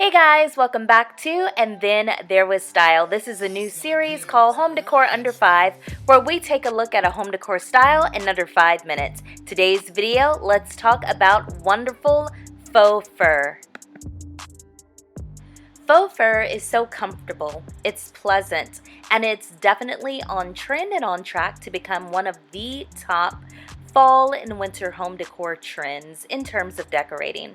Hey guys, welcome back to And Then There Was Style. This is a new series called Home Decor Under 5, where we take a look at a home decor style in under 5 minutes. Today's video, let's talk about wonderful faux fur. Faux fur is so comfortable, it's pleasant, and it's definitely on trend and on track to become one of the top fall and winter home decor trends in terms of decorating.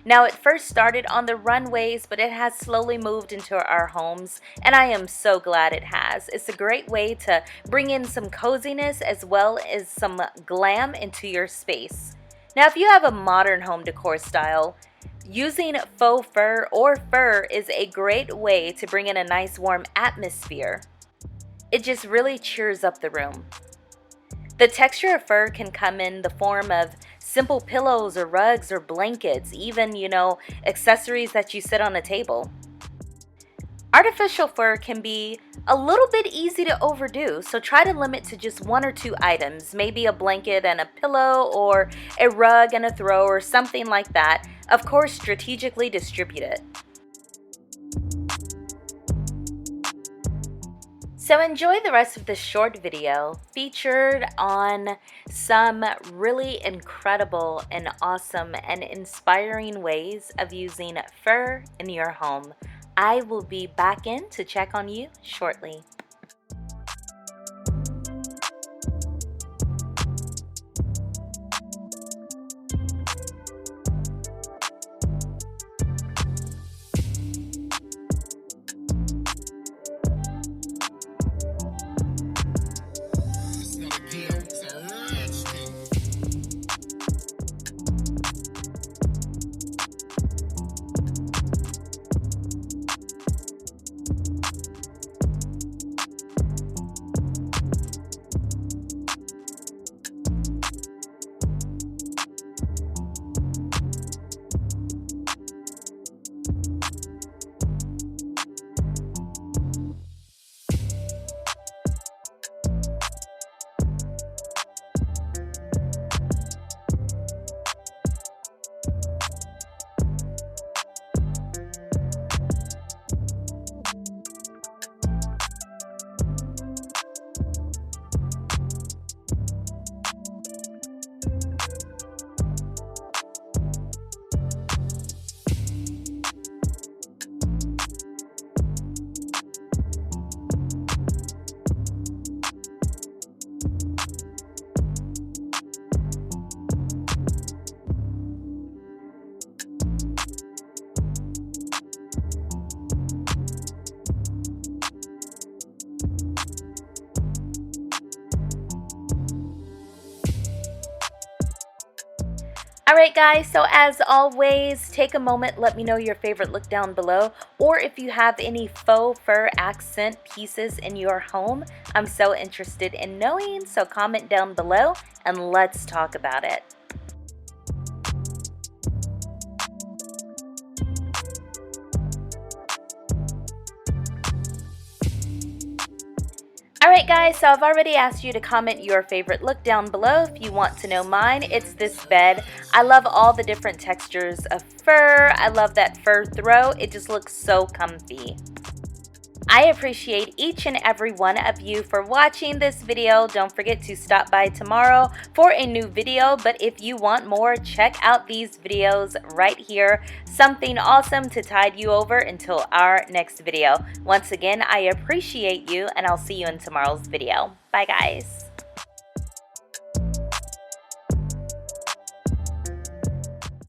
Now, it first started on the runways, but it has slowly moved into our homes, and I am so glad it has. It's a great way to bring in some coziness as well as some glam into your space. Now, if you have a modern home decor style, using faux fur or fur is a great way to bring in a nice warm atmosphere. It just really cheers up the room. The texture of fur can come in the form of simple pillows or rugs or blankets, even, accessories that you sit on a table. Artificial fur can be a little bit easy to overdo, so try to limit to just 1 or 2 items, maybe a blanket and a pillow or a rug and a throw or something like that. Of course, strategically distribute it. So enjoy the rest of this short video featured on some really incredible and awesome and inspiring ways of using fur in your home. I will be back in to check on you shortly. Alright guys, so as always, take a moment, let me know your favorite look down below, or if you have any faux fur accent pieces in your home. I'm so interested in knowing, so comment down below and let's talk about it. Alright guys, so I've already asked you to comment your favorite look down below. If you want to know mine, it's this bed. I love all the different textures of fur. I love that fur throw. It just looks so comfy. I appreciate each and every one of you for watching this video. Don't forget to stop by tomorrow for a new video, but if you want more, check out these videos right here. Something awesome to tide you over until our next video. Once again, I appreciate you, and I'll see you in tomorrow's video. Bye guys.